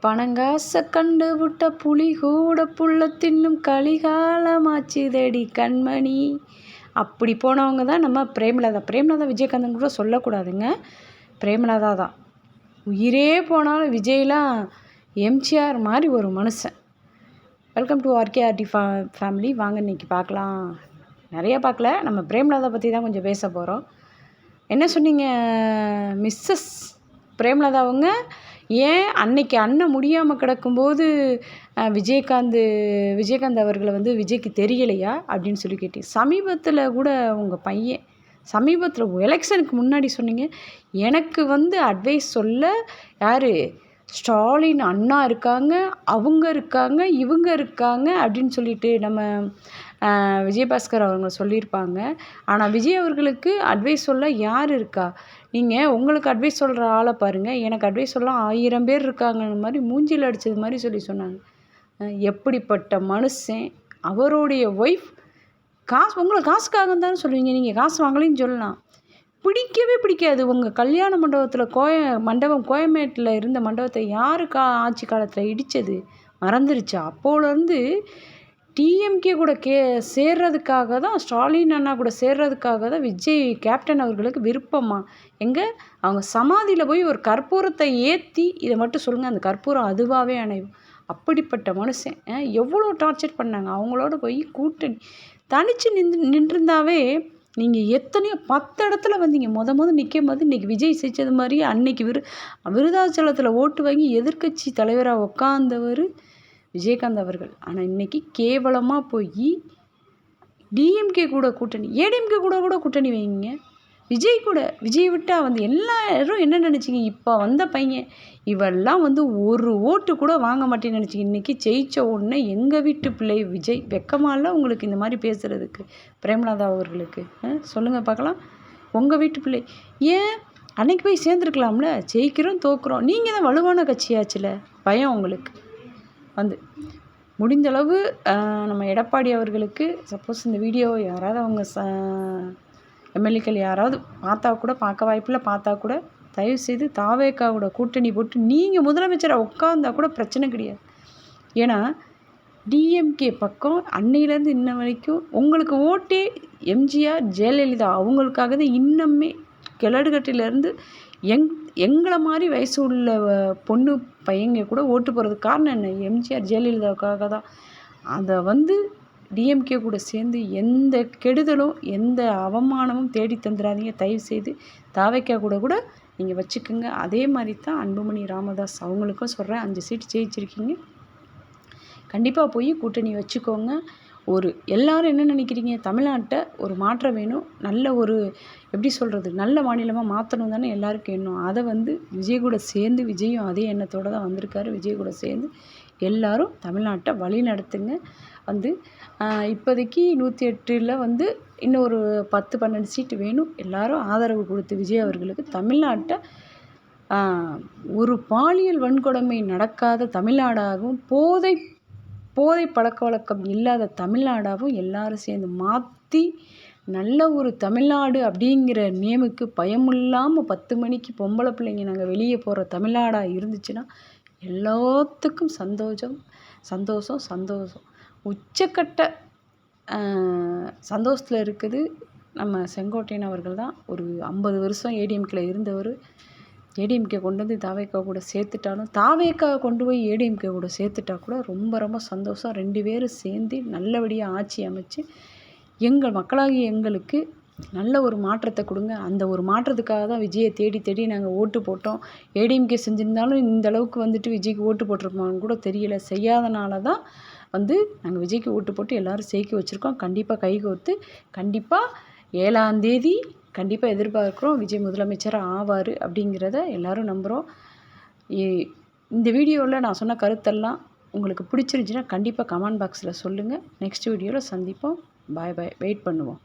பணங்காச கண்டு விட்ட புலி கூட புள்ள தின்னும் கலிகாலமாச்சுதடி கண்மணி. அப்படி போனவங்க தான் நம்ம பிரேமலதா. பிரேமலதா விஜயகாந்தன் கூட சொல்லக்கூடாதுங்க, பிரேமலதா தான். உயிரே போனாலும் விஜய்லாம் எம்ஜிஆர் மாதிரி ஒரு மனுஷன். Welcome to RKRT family. வாங்க இன்றைக்கி பார்க்கலாம். நிறையா பார்க்கல, நம்ம பிரேமலதா பற்றி தான் கொஞ்சம் பேச போகிறோம். என்ன சொன்னீங்க மிஸ்ஸஸ் பிரேமலதா அவங்க? ஏன் அன்னைக்கு அண்ணன் முடியாமல் கிடக்கும்போது விஜயகாந்த் அவர்களை விஜய்க்கு தெரியலையா அப்படின்னு சொல்லி கேட்டீங்க. சமீபத்தில் கூட உங்கள் பையன் சமீபத்தில் எலெக்ஷனுக்கு முன்னாடி சொன்னீங்க, எனக்கு அட்வைஸ் சொல்ல யார், ஸ்டாலின் அண்ணா இருக்காங்க, அவங்க இருக்காங்க, இவங்க இருக்காங்க அப்படின்னு சொல்லிட்டு நம்ம விஜயபாஸ்கர் அவங்க சொல்லியிருப்பாங்க. ஆனால் விஜய் அவர்களுக்கு அட்வைஸ் சொல்ல யார் இருக்கா? நீங்கள் உங்களுக்கு அட்வைஸ் சொல்கிற ஆளை பாருங்கள், எனக்கு அட்வைஸ் சொல்ல 1000 பேர் இருக்காங்கன்னு மாதிரி மூஞ்சியில் அடித்தது மாதிரி சொன்னாங்க. எப்படிப்பட்ட மனுஷன்! அவருடைய ஒய்ஃப் உங்களை காசுக்காக தானே சொல்லுவீங்க, நீங்கள் காசு வாங்கலைன்னு சொல்லலாம். பிடிக்கவே பிடிக்காது. உங்கள் கல்யாண மண்டபம் கோயம்பேட்டில் இருந்த மண்டபத்தை யாருக்கா ஆட்சி காலத்தில் இடித்தது மறந்துருச்சா? அப்போலேருந்து டிஎம்கே கூட சேர்றதுக்காக தான், ஸ்டாலின் அண்ணா கூட சேர்றதுக்காக தான் விஜய் கேப்டன் அவர்களுக்கு விருப்பமா? எங்கே அவங்க சமாதியில் போய் ஒரு கற்பூரத்தை ஏற்றி இதை மட்டும் சொல்லுங்கள், அந்த கற்பூரம் அதுவாகவே அணையும். அப்படிப்பட்ட மனுஷன் எவ்வளோ டார்ச்சர் பண்ணாங்க. அவங்களோட போய் கூட்டணி தனித்து நின்றுருந்தாவே நீங்கள் எத்தனையோ 10 இடத்துல வந்தீங்க. நிற்கும் போது இன்றைக்கி விஜய் செஞ்சது மாதிரியே அன்னைக்கு விருதாச்சலத்தில் ஓட்டு வாங்கி எதிர்க்கட்சி தலைவராக உட்காந்தவர் விஜயகாந்த் அவர்கள். ஆனால் இன்றைக்கி கேவலமாக போய் டிஎம்கே கூட கூட்டணி, ஏடிஎம்கே கூட கூட்டணி வைங்க. விஜய் விட்டால் எல்லாரும் என்ன நினச்சிங்க, இப்போ வந்த பையன் இவெல்லாம் ஒரு ஓட்டு கூட வாங்க மாட்டேன்னு நினச்சிங்க. இன்றைக்கி ஜெயிச்ச உடனே எங்கள் வீட்டு பிள்ளை விஜய் வெக்கமால உங்களுக்கு இந்த மாதிரி பேசுகிறதுக்கு பிரேமலதா அவர்களுக்கு சொல்லுங்கள் பார்க்கலாம். உங்கள் வீட்டு பிள்ளை ஏன் அன்னைக்கு போய் சேர்ந்துருக்கலாம்ல? ஜெயிக்கிறோம் தோக்குறோம், நீங்கள் தான் வலுவான கட்சியாச்சுல. பயம் உங்களுக்கு முடிந்தளவு நம்ம எடப்பாடி அவர்களுக்கு சப்போஸ் இந்த வீடியோ யாராவது அவங்க எம்எல்ஏக்கள் யாராவது பார்த்தா கூட, பார்க்க வாய்ப்பில்லை, பார்த்தா கூட தயவுசெய்து தாவேக்காவோட கூட்டணி போட்டு நீங்கள் முதலமைச்சராக உட்காந்தா கூட பிரச்சனை கிடையாது. ஏன்னா டிஎம்கே பக்கம் அன்னையிலேருந்து இன்ன வரைக்கும் உங்களுக்கு ஓட்டே எம்ஜிஆர் ஜெயலலிதா அவங்களுக்காக தான். இன்னுமே கிழடுகட்டிலேருந்து எங்களை மாதிரி வயசு உள்ள பொண்ணு பையங்க கூட ஓட்டு போகிறதுக்கு காரணம் என்ன? எம்ஜிஆர் ஜெயலலிதாவுக்காக தான். அதை டிஎம்கே கூட சேர்ந்து எந்த கெடுதலும் எந்த அவமானமும் தேடி தந்துடாதீங்க தயவுசெய்து. தாவைக்கா கூட நீங்கள் வச்சுக்கோங்க. அதே மாதிரி தான் அன்புமணி ராமதாஸ் அவங்களுக்கும் சொல்கிறேன், 5 சீட்டு ஜெயிச்சிருக்கீங்க, கண்டிப்பாக போய் கூட்டணி வச்சுக்கோங்க. எல்லாரும் என்ன நினைக்கிறீங்க, தமிழ்நாட்டை ஒரு மாற்றம் வேணும், நல்ல ஒரு எப்படி சொல்கிறது, நல்ல மாநிலமாக மாற்றணும் தானே எல்லாருக்கும் எண்ணம். அதை விஜய் கூட சேர்ந்து, விஜயும் அதே எண்ணத்தோடு தான் வந்திருக்காரு. விஜய் கூட சேர்ந்து எல்லாரும் தமிழ்நாட்டை வழி நடத்துங்க. இப்போதைக்கு 108ல் இன்னும் ஒரு 10-12 சீட்டு வேணும். எல்லாரும் ஆதரவு கொடுத்து விஜய் அவர்களுக்கு தமிழ்நாட்டை ஒரு பாலியல் வன்கொடுமை நடக்காத தமிழ்நாடாகவும், போதை பழக்க வழக்கம் இல்லாத தமிழ்நாடாகவும் எல்லாரும் சேர்ந்து மாற்றி நல்ல ஒரு தமிழ்நாடு அப்படிங்கிற நேமுக்கு பயமில்லாமல் 10 மணிக்கு பொம்பளை பிள்ளைங்க நாங்கள் வெளியே போகிற தமிழ்நாடாக இருந்துச்சுன்னா எல்லாத்துக்கும் சந்தோஷம். உச்சக்கட்ட சந்தோஷத்தில் இருக்குது நம்ம செங்கோட்டையன் அவர்கள் தான். ஒரு 50 வருஷம் ஏடிஎம்கேல இருந்தவர். ஏடிஎம்கே கொண்டு தாவேக்கா கூட சேர்த்துட்டாலும், தாவேக்கா கொண்டு போய் ஏடிஎம்கே கூட சேர்த்துட்டா கூட ரொம்ப சந்தோஷம். 2 பேரும் சேர்ந்து நல்லபடியாக ஆட்சி அமைச்சு எங்கள் மக்களாகிய எங்களுக்கு நல்ல ஒரு மாற்றத்தை கொடுங்க. அந்த ஒரு மாற்றத்துக்காக தான் விஜயை தேடி நாங்கள் ஓட்டு போட்டோம். ஏடிஎம்கே செஞ்சுருந்தாலும் இந்த அளவுக்கு விஜய்க்கு ஓட்டு போட்டிருப்போம்னு கூட தெரியல. செய்யாதனால தான் நாங்கள் விஜய்க்கு ஓட்டு போட்டு எல்லோரும் ஜெயிக்க வச்சுருக்கோம். கண்டிப்பாக கைகோர்த்து கண்டிப்பாக 7ஆம் தேதி கண்டிப்பாக எதிர்பார்க்குறோம் விஜய் முதலமைச்சராக ஆவார் அப்படிங்கிறத எல்லோரும் நம்புகிறோம். இந்த வீடியோவில் நான் சொன்ன கருத்தெல்லாம் உங்களுக்கு பிடிச்சிருந்துச்சின்னா கண்டிப்பாக கமெண்ட் பாக்ஸில் சொல்லுங்கள். நெக்ஸ்ட் வீடியோவில் சந்திப்போம். பாய். வெயிட் பண்ணுவோம்.